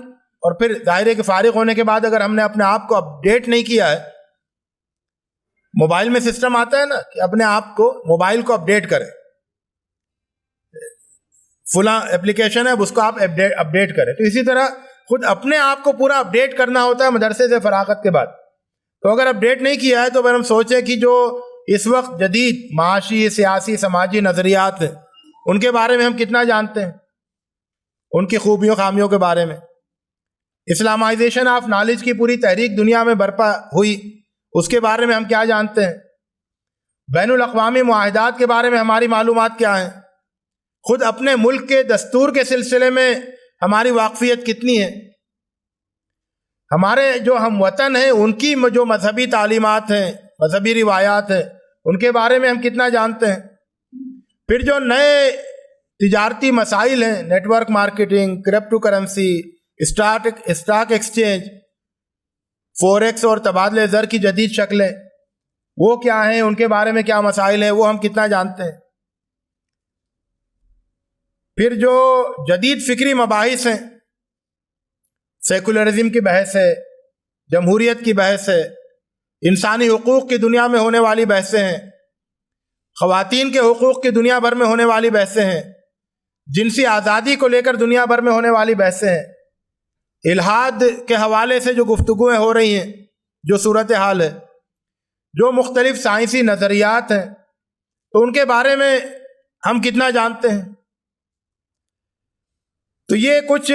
اور پھر ظاہر ہے کہ فارغ ہونے کے بعد اگر ہم نے اپنے آپ کو اپڈیٹ نہیں کیا ہے، موبائل میں سسٹم آتا ہے نا کہ اپنے آپ کو موبائل کو اپڈیٹ کریں، فلاں اپلیکیشن ہے اس کو آپ اپڈیٹ کریں. تو اسی طرح خود اپنے آپ کو پورا اپڈیٹ کرنا ہوتا ہے مدرسے سے فراغت کے بعد. تو اگر اپڈیٹ نہیں کیا ہے تو پھر ہم سوچیں کہ جو اس وقت جدید معاشی، سیاسی، سماجی نظریات ہیں ان کے بارے میں ہم کتنا جانتے ہیں، ان کی خوبیوں خامیوں کے بارے میں. اسلامائزیشن آف نالج کی پوری تحریک دنیا میں برپا ہوئی، اس کے بارے میں ہم کیا جانتے ہیں. بین الاقوامی معاہدات کے بارے میں ہماری معلومات کیا ہیں. خود اپنے ملک کے دستور کے سلسلے میں ہماری واقفیت کتنی ہے. ہمارے جو ہم وطن ہیں ان کی جو مذہبی تعلیمات ہیں، مذہبی روایات ہیں، ان کے بارے میں ہم کتنا جانتے ہیں. پھر جو نئے تجارتی مسائل ہیں، network marketing, crypto currency, stock exchange, forex اور تبادلہ زر کی جدید شکلیں، وہ کیا ہیں، ان کے بارے میں کیا مسائل ہیں، وہ ہم کتنا جانتے ہیں. پھر جو جدید فکری مباحث ہیں، سیکولرزم کی بحث ہے، جمہوریت کی بحث ہے، انسانی حقوق کی دنیا میں ہونے والی بحثیں ہیں، خواتین کے حقوق کی دنیا بھر میں ہونے والی بحثیں ہیں، جنسی آزادی کو لے کر دنیا بھر میں ہونے والی بحثیں ہیں، الحاد کے حوالے سے جو گفتگویں ہو رہی ہیں، جو صورتحال ہے، جو مختلف سائنسی نظریات ہیں، تو ان کے بارے میں ہم کتنا جانتے ہیں. تو یہ کچھ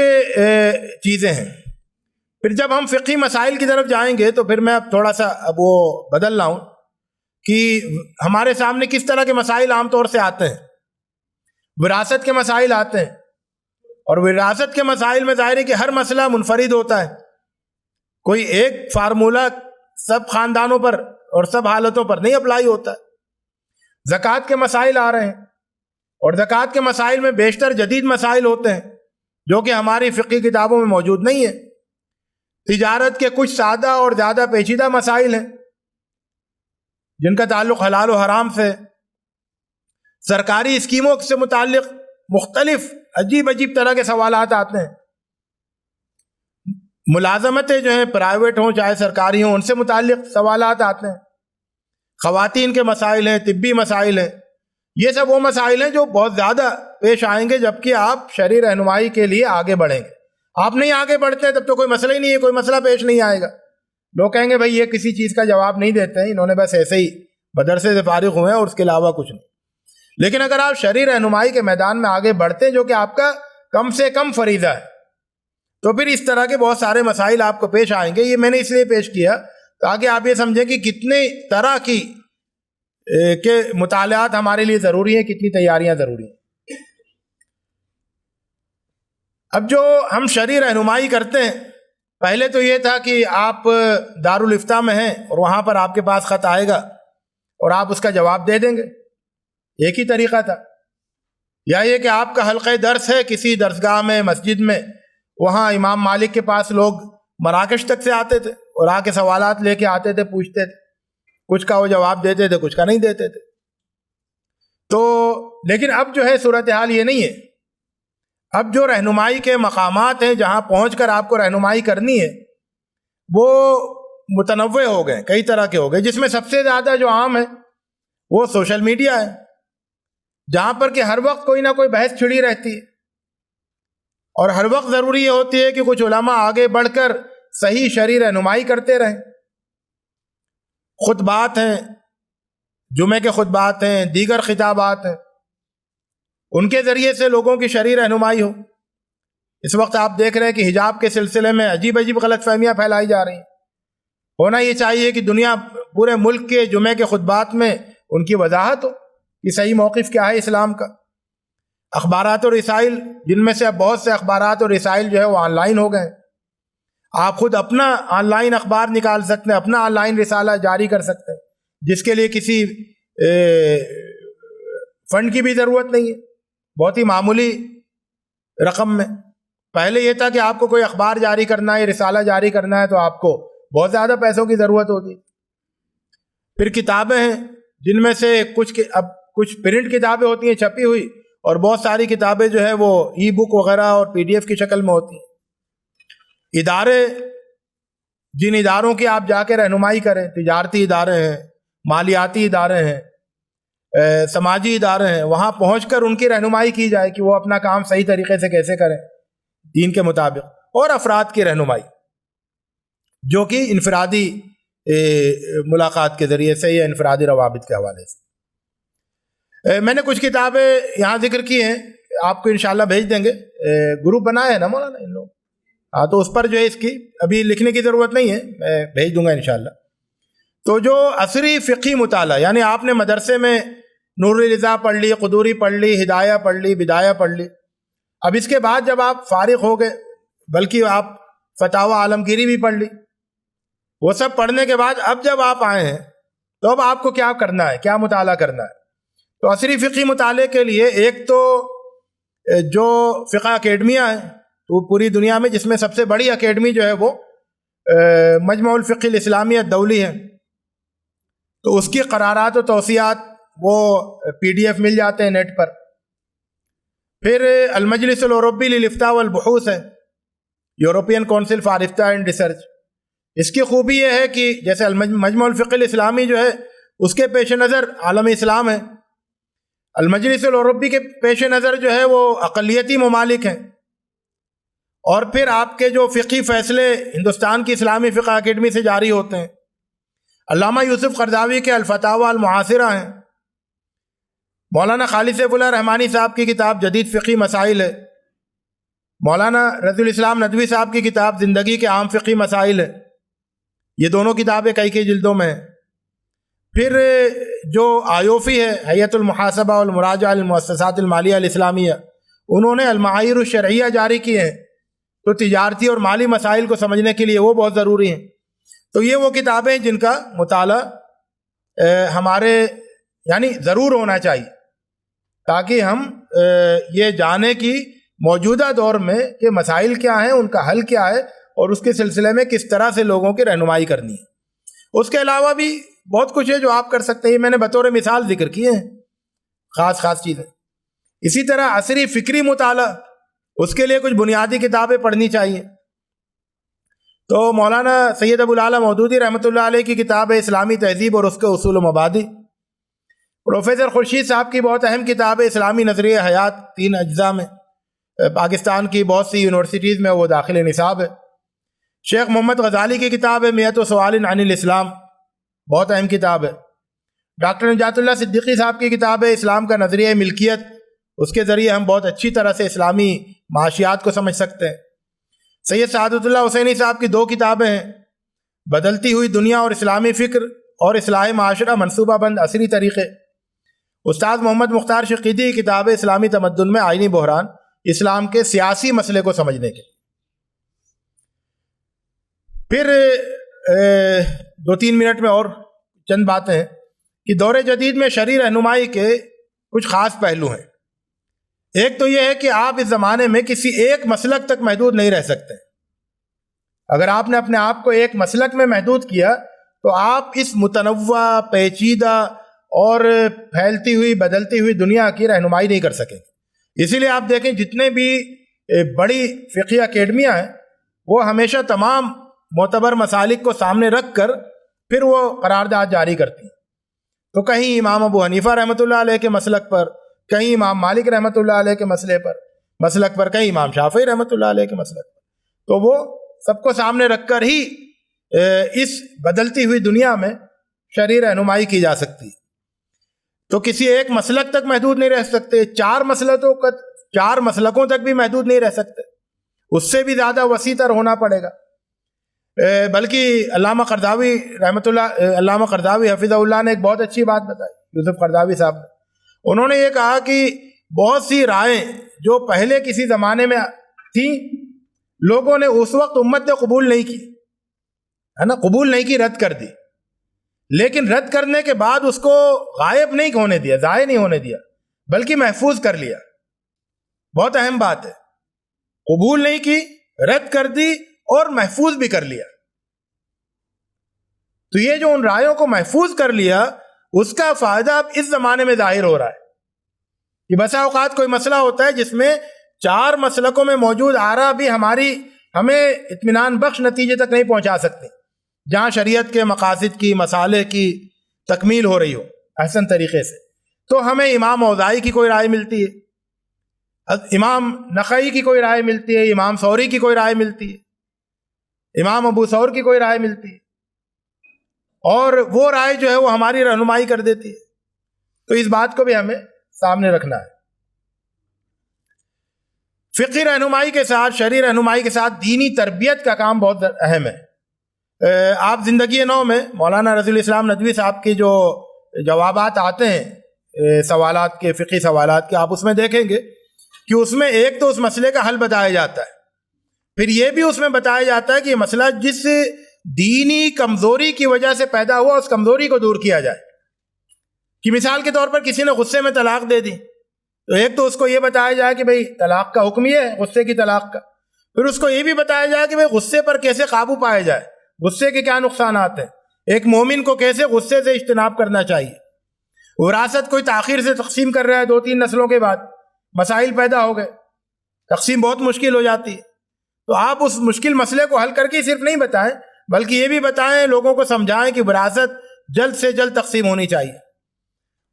چیزیں ہیں. پھر جب ہم فقہی مسائل کی طرف جائیں گے تو پھر میں اب تھوڑا سا وہ بدل رہا ہوں کہ ہمارے سامنے کس طرح کے مسائل عام طور سے آتے ہیں. وراثت کے مسائل آتے ہیں، اور وراثت کے مسائل میں ظاہر ہے کہ ہر مسئلہ منفرد ہوتا ہے. کوئی ایک فارمولہ سب خاندانوں پر اور سب حالتوں پر نہیں اپلائی ہوتا ہے. زکوٰۃ کے مسائل آ رہے ہیں، اور زکوٰۃ کے مسائل میں بیشتر جدید مسائل ہوتے ہیں جو کہ ہماری فقہی کتابوں میں موجود نہیں ہیں. تجارت کے کچھ سادہ اور زیادہ پیچیدہ مسائل ہیں جن کا تعلق حلال و حرام سے. سرکاری اسکیموں سے متعلق مختلف عجیب طرح کے سوالات آتے ہیں. ملازمتیں جو ہیں پرائیویٹ ہوں چاہے سرکاری ہوں، ان سے متعلق سوالات آتے ہیں. خواتین کے مسائل ہیں، طبی مسائل ہیں. یہ سب وہ مسائل ہیں جو بہت زیادہ پیش آئیں گے جبکہ آپ شرعی رہنمائی کے لیے آگے بڑھیں گے. آپ نہیں آگے بڑھتے تب تو کوئی مسئلہ ہی نہیں ہے، کوئی مسئلہ پیش نہیں آئے گا. لوگ کہیں گے بھائی یہ کسی چیز کا جواب نہیں دیتے ہیں، انہوں نے بس ایسے ہی مدرسے سے فارغ ہوئے ہیں اور اس کے علاوہ کچھ نہیں. لیکن اگر آپ شرعی رہنمائی کے میدان میں آگے بڑھتے ہیں جو کہ آپ کا کم سے کم فریضہ ہے، تو پھر اس طرح کے بہت سارے مسائل آپ کو پیش آئیں گے. یہ میں نے اس لیے پیش کیا تاکہ آپ یہ سمجھیں کہ کتنے طرح کی کے مطالعات ہمارے لیے ضروری ہیں، کتنی تیاریاں ضروری ہیں. اب جو ہم شرعی رہنمائی کرتے ہیں، پہلے تو یہ تھا کہ آپ دارالافتاء میں ہیں اور وہاں پر آپ کے پاس خط آئے گا اور آپ اس کا جواب دے دیں گے. ایک ہی طریقہ تھا. یا یہ کہ آپ کا حلقہ درس ہے کسی درسگاہ میں، مسجد میں، وہاں امام مالک کے پاس لوگ مراکش تک سے آتے تھے اور آ کے سوالات لے کے آتے تھے، پوچھتے تھے. کچھ کا وہ جواب دیتے تھے، کچھ کا نہیں دیتے تھے. تو لیکن اب جو ہے صورتحال یہ نہیں ہے. اب جو رہنمائی کے مقامات ہیں جہاں پہنچ کر آپ کو رہنمائی کرنی ہے وہ متنوع ہو گئے، کئی طرح کے ہو گئے، جس میں سب سے زیادہ جو عام ہے وہ سوشل میڈیا ہے، جہاں پر کہ ہر وقت کوئی نہ کوئی بحث چھڑی رہتی ہے. اور ہر وقت ضروری یہ ہوتی ہے کہ کچھ علماء آگے بڑھ کر صحیح شرعی رہنمائی کرتے رہیں. خطبات ہیں، جمعے کے خطبات ہیں، دیگر خطابات ہیں، ان کے ذریعے سے لوگوں کی شرعی رہنمائی ہو. اس وقت آپ دیکھ رہے ہیں کہ حجاب کے سلسلے میں عجیب غلط فہمیاں پھیلائی جا رہی ہیں. ہونا یہ چاہیے کہ دنیا پورے ملک کے جمعے کے خطبات میں ان کی وضاحت ہو کہ صحیح موقف کیا ہے اسلام کا. اخبارات اور رسائل، جن میں سے اب بہت سے اخبارات اور رسائل جو ہے وہ آن لائن ہو گئے ہیں. آپ خود اپنا آن لائن اخبار نکال سکتے ہیں، اپنا آن لائن رسالہ جاری کر سکتے ہیں، جس کے لیے کسی فنڈ کی بھی ضرورت نہیں ہے، بہت ہی معمولی رقم میں. پہلے یہ تھا کہ آپ کو کوئی اخبار جاری کرنا ہے، رسالہ جاری کرنا ہے تو آپ کو بہت زیادہ پیسوں کی ضرورت ہوتی. پھر کتابیں ہیں جن میں سے کچھ پرنٹ کتابیں ہوتی ہیں چھپی ہوئی، اور بہت ساری کتابیں جو ہے وہ ای بک وغیرہ اور PDF کی شکل میں ہوتی ہیں. ادارے، جن اداروں کی آپ جا کے رہنمائی کریں، تجارتی ادارے ہیں، مالیاتی ادارے ہیں، سماجی ادارے ہیں، وہاں پہنچ کر ان کی رہنمائی کی جائے کہ وہ اپنا کام صحیح طریقے سے کیسے کریں دین کے مطابق. اور افراد کی رہنمائی جو کہ انفرادی ملاقات کے ذریعے سے یا انفرادی روابط کے حوالے سے. میں نے کچھ کتابیں یہاں ذکر کی ہیں، آپ کو انشاءاللہ بھیج دیں گے. گروپ بنایا ہے نا مولانا ان لوگ؟ ہاں، تو اس پر جو ہے اس کی ابھی لکھنے کی ضرورت نہیں ہے، میں بھیج دوں گا انشاءاللہ. تو جو عصری فقہی مطالعہ، یعنی آپ نے مدرسے میں نور الرضا پڑھ لی، قدوری پڑھ لی، ہدایہ پڑھ لی، بدایہ پڑھ لی. اب اس کے بعد جب آپ فارغ ہو گئے، بلکہ آپ فتاوی عالمگیری بھی پڑھ لی، وہ سب پڑھنے کے بعد اب جب آپ آئے ہیں تو اب آپ کو کیا کرنا ہے، کیا مطالعہ کرنا ہے؟ تو عصری فقہی مطالعے کے لیے ایک تو جو فقہ اکیڈمیاں ہیں تو پوری دنیا میں، جس میں سب سے بڑی اکیڈمی جو ہے وہ مجمع الفقہ الاسلامی الدولی ہے، تو اس کی قرارات و توصیات وہ PDF مل جاتے ہیں نیٹ پر. پھر المجلس الاوروپی للافتاء والبحوث ہے، یورپین کونسل فار افتاء اینڈ ریسرچ. اس کی خوبی یہ ہے کہ جیسے مجمع الفقہ الاسلامی جو ہے اس کے پیش نظر عالم اسلام ہے، المجلس الاوروپی کے پیش نظر جو ہے وہ اقلیتی ممالک ہیں، اور پھر آپ کے جو فقہی فیصلے ہندوستان کی اسلامی فقہ اکیڈمی سے جاری ہوتے ہیں. علامہ یوسف قرضاوی کے الفتاوی المعاصرہ ہیں، مولانا خالد سیف اللہ رحمانی صاحب کی کتاب جدید فقہی مسائل ہے، مولانا رضی الاسلام ندوی صاحب کی کتاب زندگی کے عام فقہی مسائل ہے. یہ دونوں کتابیں کئی جلدوں میں ہیں. پھر جو آیوفی ہے، ہیئت المحاسبہ والمراجعہ للمؤسسات المالیہ الاسلامیہ، انہوں نے المعایر الشرعیہ جاری کی ہیں، تو تجارتی اور مالی مسائل کو سمجھنے کے لیے وہ بہت ضروری ہیں. تو یہ وہ کتابیں جن کا مطالعہ ہمارے یعنی ضرور ہونا چاہیے، تاکہ ہم یہ جانیں کہ موجودہ دور میں کہ مسائل کیا ہیں، ان کا حل کیا ہے، اور اس کے سلسلے میں کس طرح سے لوگوں کی رہنمائی کرنی ہے. اس کے علاوہ بھی بہت کچھ ہے جو آپ کر سکتے ہیں، میں نے بطور مثال ذکر کیے ہیں خاص چیزیں. اسی طرح عصری فکری مطالعہ، اس کے لیے کچھ بنیادی کتابیں پڑھنی چاہیے. تو مولانا سید ابو الاعلیٰ مودودی رحمۃ اللہ علیہ کی کتاب ہے اسلامی تہذیب اور اس کے اصول و مبادی. پروفیسر خورشید صاحب کی بہت اہم کتاب ہے اسلامی نظریہ حیات، 3 اجزاء میں، پاکستان کی بہت سی یونیورسٹیز میں وہ داخل نصاب ہے. شیخ محمد غزالی کی کتاب ہے مئۃ سوال عن الاسلام، بہت اہم کتاب ہے. ڈاکٹر نجات اللہ صدیقی صاحب کی کتاب ہے اسلام کا نظریہ ملکیت، اس کے ذریعے ہم بہت اچھی طرح سے اسلامی معاشیات کو سمجھ سکتے ہیں. سید سعادت اللہ حسینی صاحب کی 2 کتابیں ہیں، بدلتی ہوئی دنیا اور اسلامی فکر اور اصلاح معاشرہ منصوبہ بند عصری طریقے. استاد محمد مختار شقیدی کی کتاب ہے اسلامی تمدن میں آئینی بحران، اسلام کے سیاسی مسئلے کو سمجھنے کے. پھر 2-3 منٹ میں اور چند باتیں ہیں کہ دور جدید میں شرعی رہنمائی کے کچھ خاص پہلو ہیں. ایک تو یہ ہے کہ آپ اس زمانے میں کسی ایک مسلک تک محدود نہیں رہ سکتے. اگر آپ نے اپنے آپ کو ایک مسلک میں محدود کیا تو آپ اس متنوع، پیچیدہ اور پھیلتی ہوئی بدلتی ہوئی دنیا کی رہنمائی نہیں کر سکیں. اسی لیے آپ دیکھیں جتنے بھی بڑی فقہی اکیڈمیاں ہیں وہ ہمیشہ تمام معتبر مسالک کو سامنے رکھ کر پھر وہ قرارداد جاری کرتی ہیں. تو کہیں امام ابو حنیفہ رحمۃ اللہ علیہ کے مسلک پر، کہیں امام مالک رحمۃ اللہ علیہ کے مسلک پر، کہیں امام شافعی رحمۃ اللہ علیہ کے مسلک پر. تو وہ سب کو سامنے رکھ کر ہی اس بدلتی ہوئی دنیا میں شرعی رہنمائی کی جا سکتی ہے. تو کسی ایک مسلک تک محدود نہیں رہ سکتے، 4 مسلکوں تک بھی محدود نہیں رہ سکتے، اس سے بھی زیادہ وسیع تر ہونا پڑے گا. بلکہ علامہ قرضاوی حفظہ اللہ نے ایک بہت اچھی بات بتائی، یوسف قرضاوی صاحب نے. انہوں نے یہ کہا کہ بہت سی رائیں جو پہلے کسی زمانے میں تھیں، لوگوں نے اس وقت امت نے قبول نہیں کی، ہے نا، قبول نہیں کی، رد کر دی. لیکن رد کرنے کے بعد اس کو غائب نہیں ہونے دیا، ضائع نہیں ہونے دیا، بلکہ محفوظ کر لیا. بہت اہم بات ہے، قبول نہیں کی، رد کر دی اور محفوظ بھی کر لیا. تو یہ جو ان رائےوں کو محفوظ کر لیا، اس کا فائدہ اب اس زمانے میں ظاہر ہو رہا ہے. کہ بسا اوقات کوئی مسئلہ ہوتا ہے جس میں 4 مسلکوں میں موجود آراء بھی ہمیں اطمینان بخش نتیجے تک نہیں پہنچا سکتے، جہاں شریعت کے مقاصد کی، مصالح کی تکمیل ہو رہی ہو احسن طریقے سے. تو ہمیں امام اوزاعی کی کوئی رائے ملتی ہے، امام نخعی کی کوئی رائے ملتی ہے، امام ثوری کی کوئی رائے ملتی ہے، امام ابو ثور کی کوئی رائے ملتی ہے، اور وہ رائے جو ہے وہ ہماری رہنمائی کر دیتی ہے. تو اس بات کو بھی ہمیں سامنے رکھنا ہے. فقہی رہنمائی کے ساتھ، شرعی رہنمائی کے ساتھ دینی تربیت کا کام بہت اہم ہے. آپ زندگی نو میں مولانا رضی الاسلام ندوی صاحب کی جو جوابات آتے ہیں سوالات کے، فقہی سوالات کے، آپ اس میں دیکھیں گے کہ اس میں ایک تو اس مسئلے کا حل بتایا جاتا ہے، پھر یہ بھی اس میں بتایا جاتا ہے کہ یہ مسئلہ جس دینی کمزوری کی وجہ سے پیدا ہوا اس کمزوری کو دور کیا جائے. کہ مثال کے طور پر کسی نے غصے میں طلاق دے دی، تو ایک تو اس کو یہ بتایا جائے کہ بھئی طلاق کا حکم یہ ہے، غصے کی طلاق کا. پھر اس کو یہ بھی بتایا جائے کہ بھئی غصے پر کیسے قابو پایا جائے، غصے کے کیا نقصانات ہیں، ایک مومن کو کیسے غصے سے اجتناب کرنا چاہیے. وراثت کوئی تاخیر سے تقسیم کر رہا ہے 2-3 نسلوں کے بعد، مسائل پیدا ہو گئے، تقسیم بہت مشکل ہو جاتی ہے. تو آپ اس مشکل مسئلے کو حل کر کے صرف نہیں بتائیں بلکہ یہ بھی بتائیں، لوگوں کو سمجھائیں کہ وراثت جلد سے جلد تقسیم ہونی چاہیے.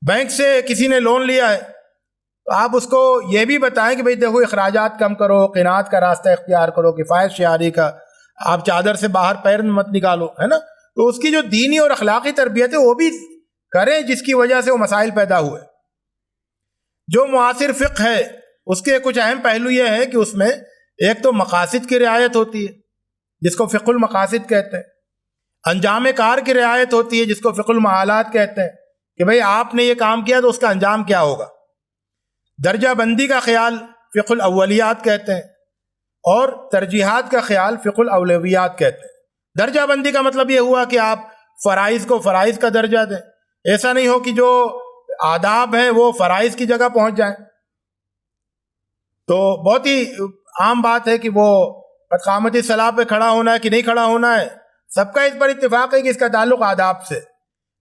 بینک سے کسی نے لون لیا ہے تو آپ اس کو یہ بھی بتائیں کہ بھئی دیکھو اخراجات کم کرو، قناعت کا راستہ اختیار کرو، کفایت شعاری کا، آپ چادر سے باہر پیر مت نکالو، ہے نا. تو اس کی جو دینی اور اخلاقی تربیت ہے وہ بھی کریں جس کی وجہ سے وہ مسائل پیدا ہوئے. جو معاصر فقہ ہے اس کے کچھ اہم پہلو یہ ہیں کہ اس میں ایک تو مقاصد کی رعایت ہوتی ہے جس کو فقہ المقاصد کہتے ہیں، انجام کار کی رعایت ہوتی ہے جس کو فقہ المعالات کہتے ہیں کہ بھئی آپ نے یہ کام کیا تو اس کا انجام کیا ہوگا. درجہ بندی کا خیال فقہ الاولیات کہتے ہیں، اور ترجیحات کا خیال فقہ الاولویات کہتے ہیں. درجہ بندی کا مطلب یہ ہوا کہ آپ فرائض کو فرائض کا درجہ دیں، ایسا نہیں ہو کہ جو آداب ہیں وہ فرائض کی جگہ پہنچ جائیں. تو بہت ہی عام بات ہے کہ وہ قامتی صلاح پہ کھڑا ہونا ہے کہ نہیں کھڑا ہونا ہے، سب کا اس پر اتفاق ہے کہ اس کا تعلق آداب سے،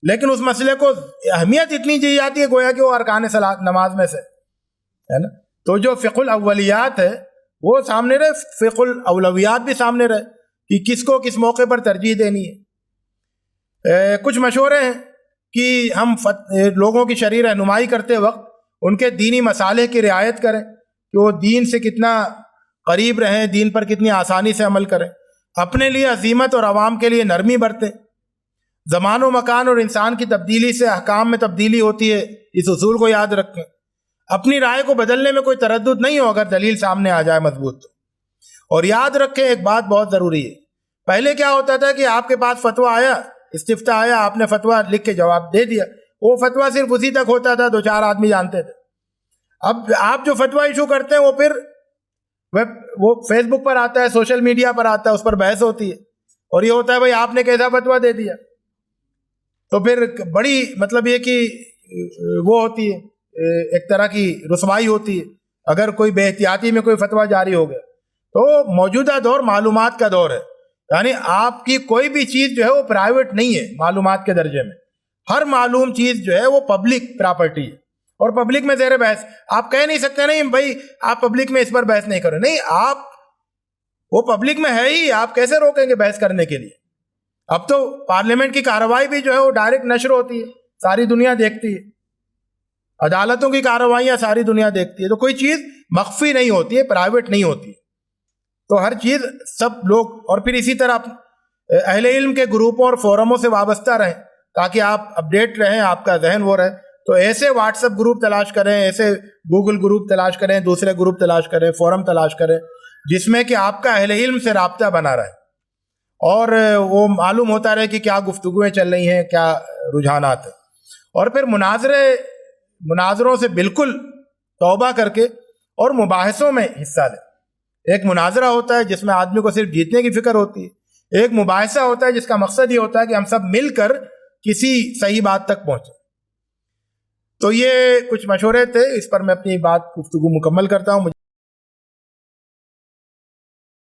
لیکن اس مسئلے کو اہمیت اتنی دی جاتی ہے گویا کہ وہ ارکان صلاۃ نماز میں سے ہے نا. تو جو فقہ الاولیات ہے وہ سامنے رہے، فقہ الاولویات بھی سامنے رہے کہ کس کو کس موقع پر ترجیح دینی ہے. کچھ مشورے ہیں کہ ہم لوگوں کی شرعی رہنمائی کرتے وقت ان کے دینی مصالح کی رعایت کریں کہ وہ دین سے کتنا قریب رہیں، دین پر کتنی آسانی سے عمل کریں، اپنے لیے عزیمت اور عوام کے لیے نرمی برتیں. زمان و مکان اور انسان کی تبدیلی سے احکام میں تبدیلی ہوتی ہے، اس اصول کو یاد رکھیں. اپنی رائے کو بدلنے میں کوئی تردد نہیں ہو اگر دلیل سامنے آ جائے مضبوط. اور یاد رکھیں ایک بات بہت ضروری ہے، پہلے کیا ہوتا تھا کہ آپ کے پاس فتویٰ آیا، استفتاء آیا، آپ نے فتویٰ لکھ کے جواب دے دیا، وہ فتویٰ صرف اسی تک ہوتا تھا، 2-4 آدمی جانتے تھے. اب آپ جو فتویٰ ایشو کرتے ہیں وہ پھر وہ فیس بک پر آتا ہے، سوشل میڈیا پر آتا ہے، اس پر بحث ہوتی ہے، اور یہ ہوتا ہے بھائی آپ نے کیسا فتویٰ دے دیا. تو پھر بڑی مطلب یہ کہ وہ ہوتی ہے، ایک طرح کی رسوائی ہوتی ہے اگر کوئی بے احتیاطی میں کوئی فتویٰ جاری ہو گیا. تو موجودہ دور معلومات کا دور ہے، یعنی آپ کی کوئی بھی چیز جو ہے وہ پرائیویٹ نہیں ہے. معلومات کے درجے میں ہر معلوم چیز جو ہے وہ پبلک پراپرٹی ہے اور پبلک میں زیر بحث. آپ کہہ نہیں سکتے نہیں بھائی آپ پبلک میں اس پر بحث نہیں کرو، نہیں، آپ وہ پبلک میں ہے ہی، آپ کیسے روکیں گے بحث کرنے کے لیے. اب تو پارلیمنٹ کی کارروائی بھی جو ہے وہ ڈائریکٹ نشر ہوتی ہے، ساری دنیا دیکھتی ہے، عدالتوں کی کارروائیاں ساری دنیا دیکھتی ہے. تو کوئی چیز مخفی نہیں ہوتی ہے، پرائیویٹ نہیں ہوتی. تو ہر چیز سب لوگ، اور پھر اسی طرح اہل علم کے گروپوں اور فورموں سے وابستہ رہیں تاکہ آپ اپڈیٹ رہیں، آپ کا ذہن وہ رہے. تو ایسے واٹس ایپ گروپ تلاش کریں، ایسے گوگل گروپ تلاش کریں، دوسرے گروپ تلاش کریں، فورم تلاش کریں جس میں کہ آپ کا اہل علم سے رابطہ بنا رہے اور وہ معلوم ہوتا رہے کہ کیا گفتگویں چل رہی ہیں، کیا رجحانات ہیں. اور پھر مناظروں سے بالکل توبہ کر کے اور مباحثوں میں حصہ لیں. ایک مناظرہ ہوتا ہے جس میں آدمی کو صرف جیتنے کی فکر ہوتی ہے، ایک مباحثہ ہوتا ہے جس کا مقصد یہ ہوتا ہے کہ ہم سب مل کر کسی صحیح بات تک پہنچیں. تو یہ کچھ مشورے تھے، اس پر میں اپنی بات گفتگو مکمل کرتا ہوں.